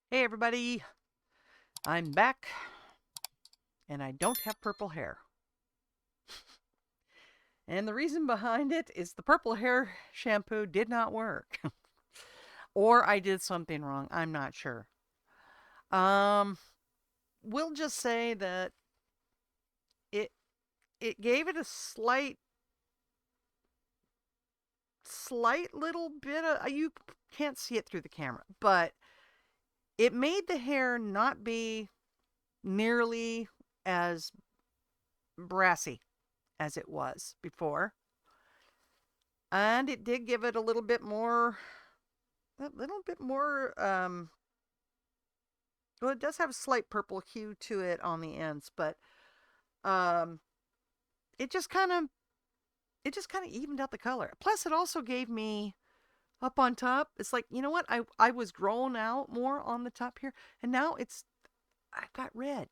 Hey everybody, I'm back and I don't have purple hair. And the reason behind it is the purple hair shampoo did not work. Or I did something wrong. I'm not sure. Um we'll just say that it it gave it a slight little bit of you can't see it through the camera, but it made the hair not be nearly as brassy as it was before. And it did give it a little bit more. Well, it does have a slight purple hue to it on the ends, but um it just kind of it just kind of evened out the color. Plus it also gave me up on top, it's like, you know what, I was growing out more on the top here, and now I've got red.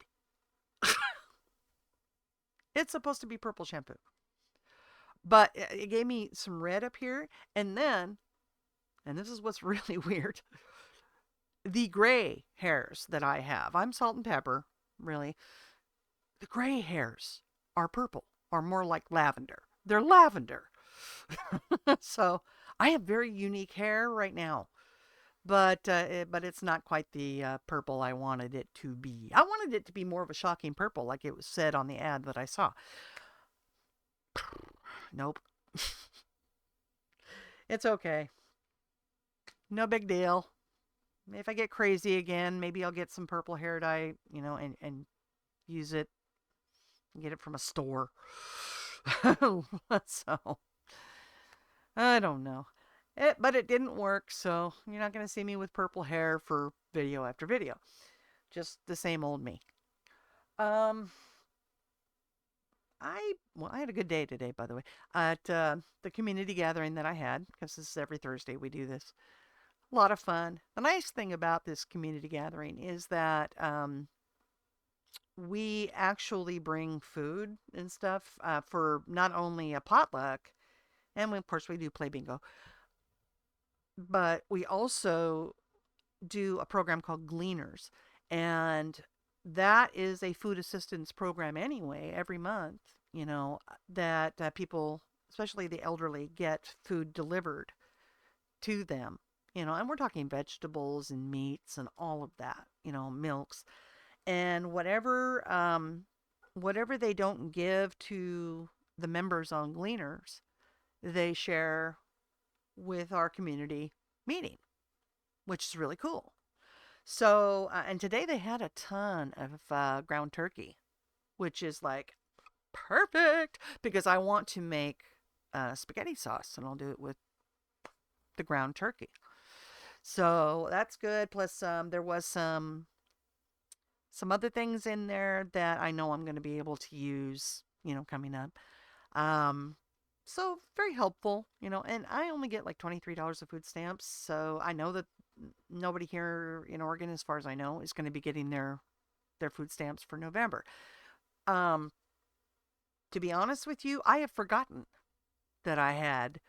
It's supposed to be purple shampoo, but it gave me some red up here. And this is what's really weird, the gray hairs that I have, I'm salt and pepper, really. The gray hairs are purple, or more like lavender. They're lavender. So I have very unique hair right now, but it's not quite the purple I wanted it to be. I wanted it to be more of a shocking purple, like it was said on the ad that I saw. Nope. It's okay. No big deal. If I get crazy again, maybe I'll get some purple hair dye, and use it, get it from a store. So I don't know. But it didn't work, so you're not going to see me with purple hair for video after video. Just the same old me. Um, I had a good day today, by the way, at the community gathering that I had, because this is every Thursday we do this. A lot of fun. The nice thing about this community gathering is that we actually bring food and stuff for not only a potluck, and of course we do play bingo, but we also do a program called Gleaners. And that is a food assistance program anyway, every month, that people, especially the elderly, get food delivered to them. And we're talking vegetables and meats and all of that, milks. And whatever they don't give to the members on Gleaners, they share with our community meeting, which is really cool. So, and today they had a ton of ground turkey, which is like perfect because I want to make spaghetti sauce, and I'll do it with the ground turkey. So that's good. Plus, there was some other things in there that I know I'm going to be able to use, coming up. Um, so very helpful, and I only get like $23 of food stamps. So I know that nobody here in Oregon, as far as I know, is going to be getting their food stamps for November. Um, to be honest with you, I have forgotten that I had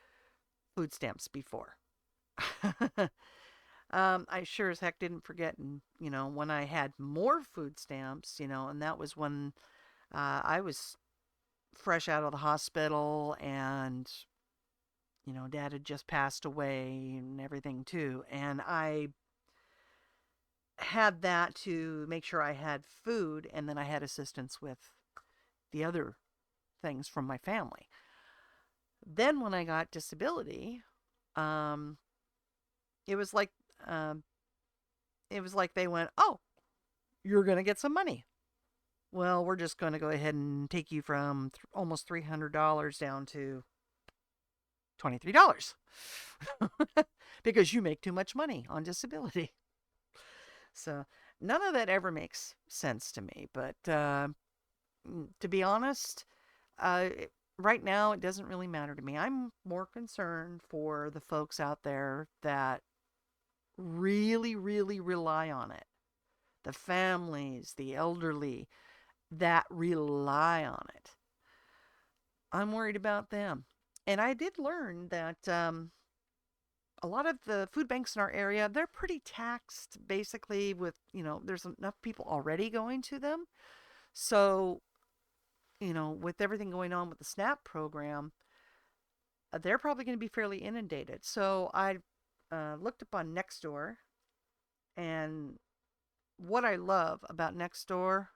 food stamps before. I sure as heck didn't forget, when I had more food stamps, and that was when I was fresh out of the hospital, and Dad had just passed away and everything too, and I had that to make sure I had food, and then I had assistance with the other things from my family. Then when I got disability, um, it was like um, it was like they went, "Oh, you're gonna get some money. Well, we're just gonna go ahead and take you from almost $300 down to $23 because you make too much money on disability." So none of that ever makes sense to me. But to be honest, uh, right now it doesn't really matter to me. I'm more concerned for the folks out there that really, really rely on it. The families, the elderly that rely on it. I'm worried about them. And I did learn that a lot of the food banks in our area, they're pretty taxed basically with, there's enough people already going to them. So, with everything going on with the SNAP program, they're probably going to be fairly inundated. So I looked up on Nextdoor, and what I love about Nextdoor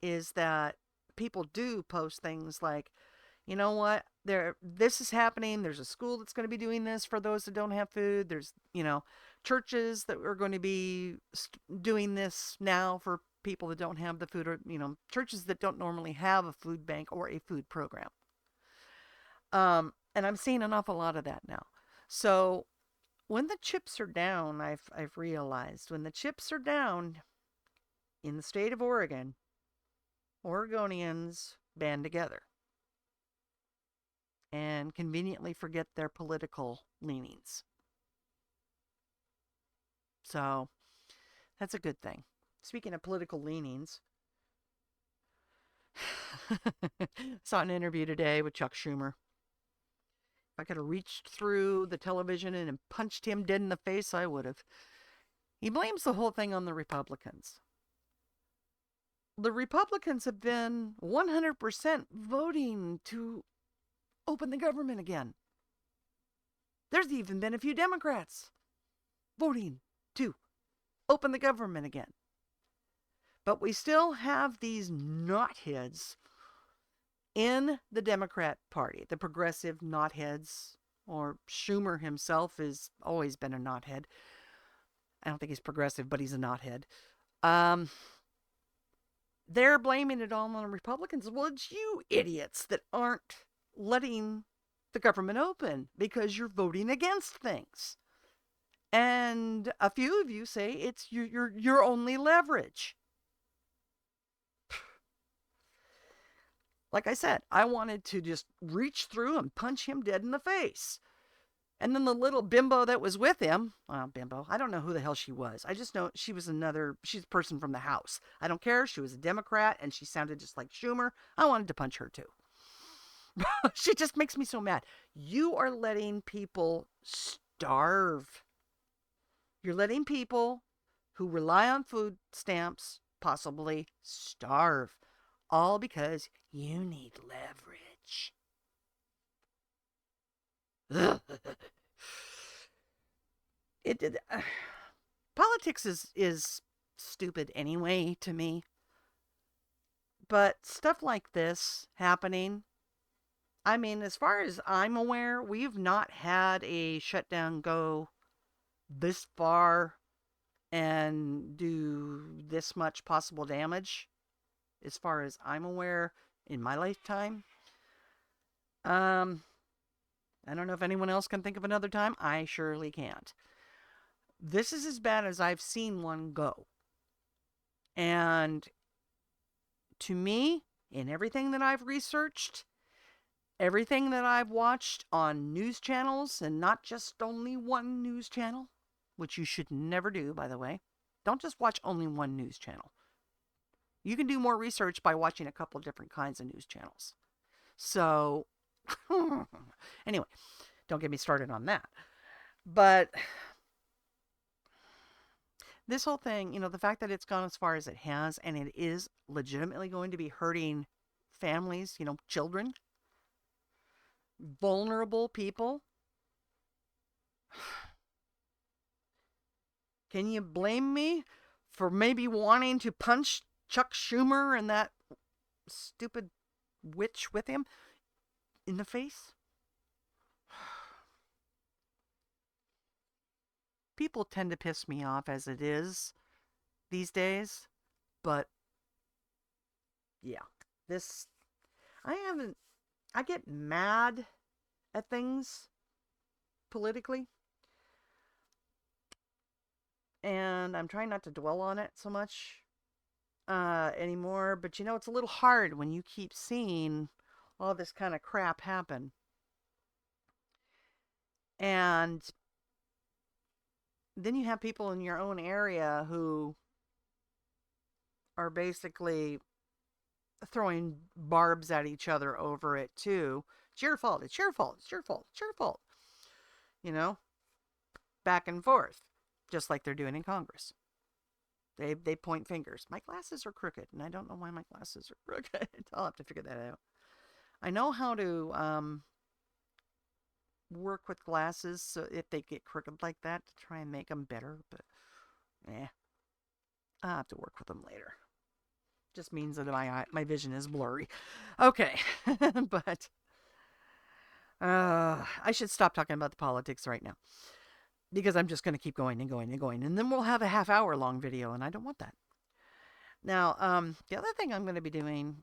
is that people do post things like, you know what, this is happening. There's a school that's going to be doing this for those that don't have food. There's, churches that are going to be doing this now for people that don't have the food, or, churches that don't normally have a food bank or a food program. And I'm seeing an awful lot of that now. So when the chips are down, I've realized when the chips are down in the state of Oregon, Oregonians band together and conveniently forget their political leanings. So that's a good thing. Speaking of political leanings, saw an interview today with Chuck Schumer. If I could have reached through the television and punched him dead in the face, I would have. He blames the whole thing on the Republicans. The Republicans have been 100% voting to open the government again. There's even been a few Democrats voting to open the government again. But we still have these knotheads in the Democrat Party, the progressive knotheads, or Schumer himself has always been a knothead. I don't think he's progressive, but he's a knothead. They're blaming it all on the Republicans. Well, it's you idiots that aren't letting the government open because you're voting against things. And a few of you say it's your only leverage. Like I said, I wanted to just reach through and punch him dead in the face. And then the little bimbo that was with him, well, bimbo, I don't know who the hell she was. I just know she's a person from the House. I don't care. She was a Democrat and she sounded just like Schumer. I wanted to punch her too. She just makes me so mad. You are letting people starve. You're letting people who rely on food stamps possibly starve. All because you need leverage. Politics is stupid anyway to me. But stuff like this happening, I mean, as far as I'm aware, we've not had a shutdown go this far and do this much possible damage, as far as I'm aware, in my lifetime. I don't know if anyone else can think of another time. I surely can't. This is as bad as I've seen one go. And to me, in everything that I've researched, everything that I've watched on news channels, and not just only one news channel, which you should never do, by the way. Don't just watch only one news channel. You can do more research by watching a couple of different kinds of news channels. So, anyway, don't get me started on that. But this whole thing, the fact that it's gone as far as it has, and it is legitimately going to be hurting families, children, vulnerable people. Can you blame me for maybe wanting to punch Chuck Schumer and that stupid witch with him in the face? People tend to piss me off as it is these days, but yeah, I get mad at things politically, and I'm trying not to dwell on it so much anymore, but it's a little hard when you keep seeing all this kind of crap happen. And then you have people in your own area who are basically throwing barbs at each other over it too. It's your fault. It's your fault. It's your fault. It's your fault. You know? back and forth, just like they're doing in Congress. They point fingers. My glasses are crooked, and I don't know why my glasses are crooked. I'll have to figure that out. I know how to work with glasses so if they get crooked like that to try and make them better, but I'll have to work with them later. Just means that my vision is blurry. Okay, but I should stop talking about the politics right now because I'm just going to keep going and going and going, and then we'll have a half-hour long video, and I don't want that. Now, the other thing I'm going to be doing,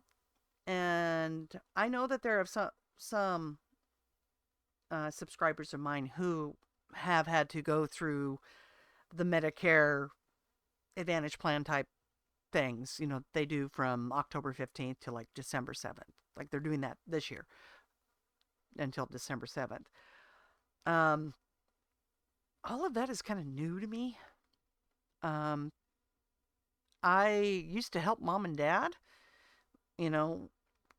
and I know that there are some subscribers of mine who have had to go through the Medicare Advantage plan type things. They do from October 15th to like December 7th. Like they're doing that this year until December 7th. All of that is kind of new to me. Um, I used to help mom and dad, you know,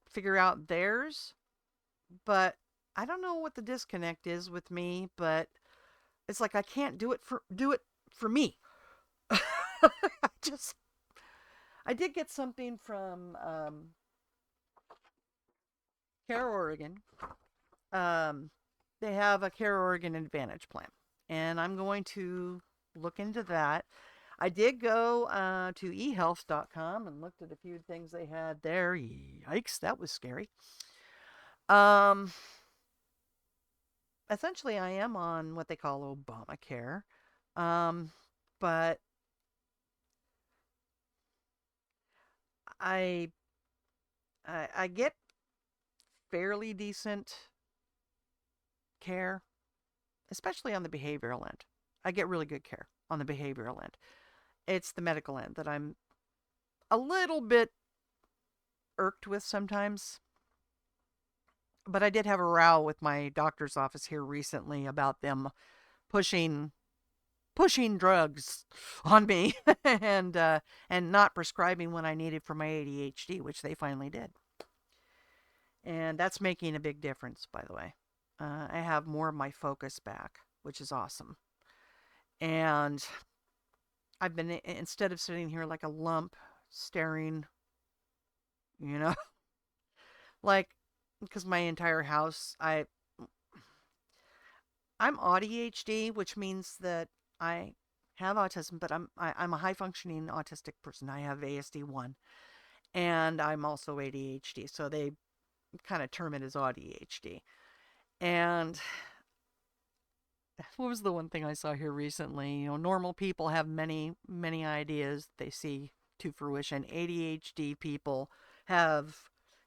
figure out theirs, but I don't know what the disconnect is with me, but it's like I can't do it for me. just I did get something from Care Oregon. Um, they have a Care Oregon Advantage plan, and I'm going to look into that. I did go to ehealth.com and looked at a few things they had there. Yikes, that was scary. Um, Essentially, I am on what they call Obamacare, um, but I, I get fairly decent care, especially on the behavioral end. I get really good care on the behavioral end. It's the medical end that I'm a little bit irked with sometimes. But I did have a row with my doctor's office here recently about them pushing drugs on me and not prescribing what I needed for my ADHD, which they finally did. And that's making a big difference, by the way. I have more of my focus back, which is awesome. And I've been, instead of sitting here like a lump staring, you know, like, because my entire house, I'm ADHD, which means that I have autism, but I'm a high functioning autistic person. I have ASD1 and I'm also ADHD. So they kind of term it as ADHD. And what was the one thing I saw here recently? Normal people have many, many ideas they see to fruition. ADHD people have,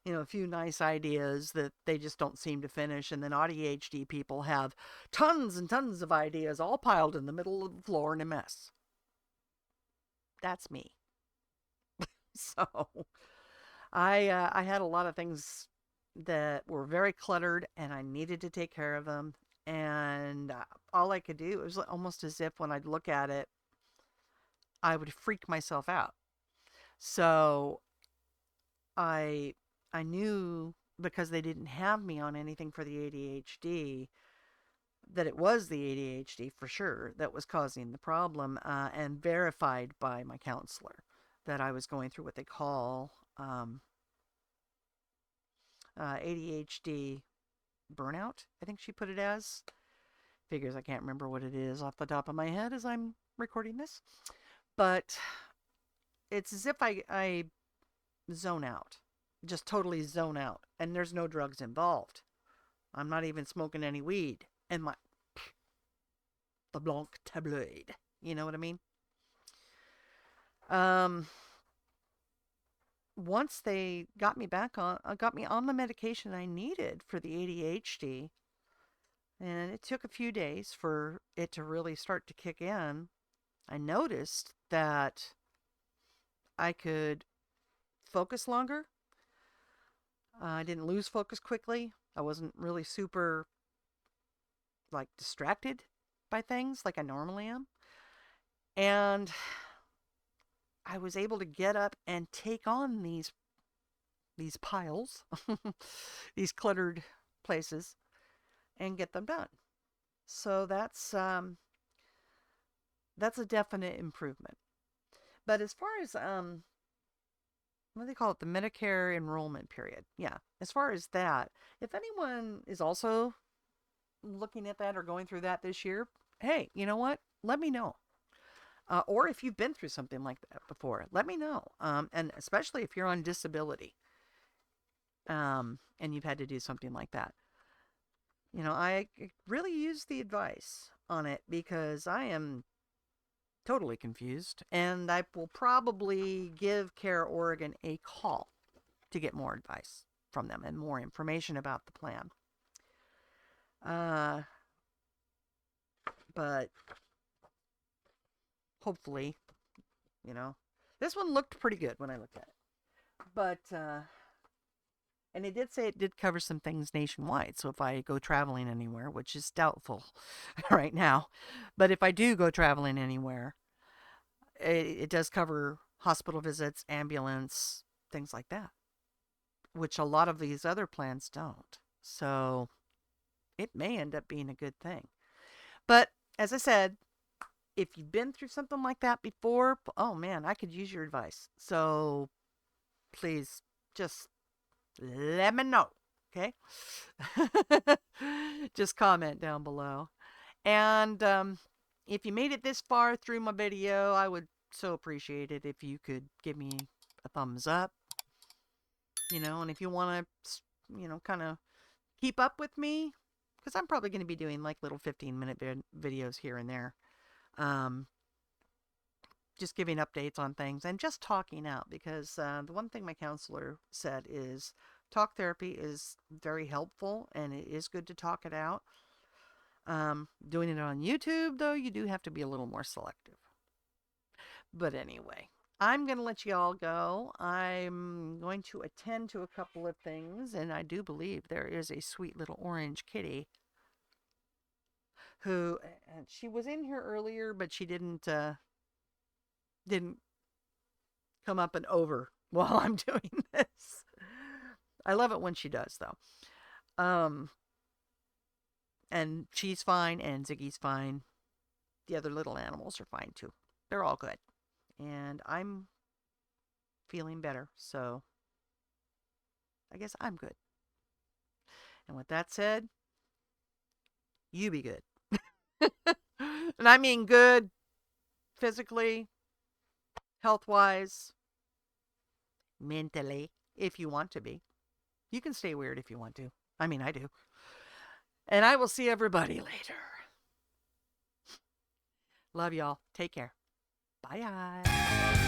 a few nice ideas that they just don't seem to finish. And then ADHD people have tons and tons of ideas all piled in the middle of the floor in a mess. That's me. So I had a lot of things that were very cluttered and I needed to take care of them. And all I could do, it was almost as if when I'd look at it, I would freak myself out. So I I knew because they didn't have me on anything for the ADHD that it was the ADHD for sure that was causing the problem, and verified by my counselor that I was going through what they call ADHD burnout. I think she put it as. Figures I can't remember what it is off the top of my head as I'm recording this. But it's as if I zone out, just totally zone out, and there's no drugs involved. I'm not even smoking any weed, and the blanc tabloid. You know what I mean? Um, Once they got me on the medication I needed for the ADHD, and it took a few days for it to really start to kick in. I noticed that I could focus longer. I didn't lose focus quickly. I wasn't really super like distracted by things like I normally am. And I was able to get up and take on these piles, these cluttered places and get them done. So that's that's a definite improvement. But as far as what do they call it? The Medicare enrollment period. Yeah. As far as that, if anyone is also looking at that or going through that this year, hey, you know what? Let me know. Or if you've been through something like that before, let me know. And especially if you're on disability, and you've had to do something like that. I really use the advice on it because I am totally confused, and I will probably give Care Oregon a call to get more advice from them and more information about the plan. Uh, but hopefully, you know, this one looked pretty good when I looked at it. But and it did say it did cover some things nationwide. So if I go traveling anywhere, which is doubtful right now, but if I do go traveling anywhere, it does cover hospital visits, ambulance, things like that, which a lot of these other plans don't. So it may end up being a good thing. But as I said, if you've been through something like that before, oh man, I could use your advice. So please just let me know. Okay. Just comment down below. And if you made it this far through my video, I would so appreciate it if you could give me a thumbs up. And if you want to, kind of keep up with me, because I'm probably going to be doing like little 15-minute videos here and there. Just giving updates on things and just talking out, because the one thing my counselor said is talk therapy is very helpful and it is good to talk it out. Doing it on YouTube, though, you do have to be a little more selective. But anyway, I'm going to let you all go. I'm going to attend to a couple of things, and I do believe there is a sweet little orange kitty who, and she was in here earlier, but she didn't come up and over while I'm doing this. I love it when she does, though. And she's fine, and Ziggy's fine. The other little animals are fine too. They're all good. And I'm feeling better, so I guess I'm good. And with that said, you be good. And I mean good physically, health-wise, mentally, if you want to be. You can stay weird if you want to. I mean, I do. And I will see everybody later. Love y'all. Take care. Bye.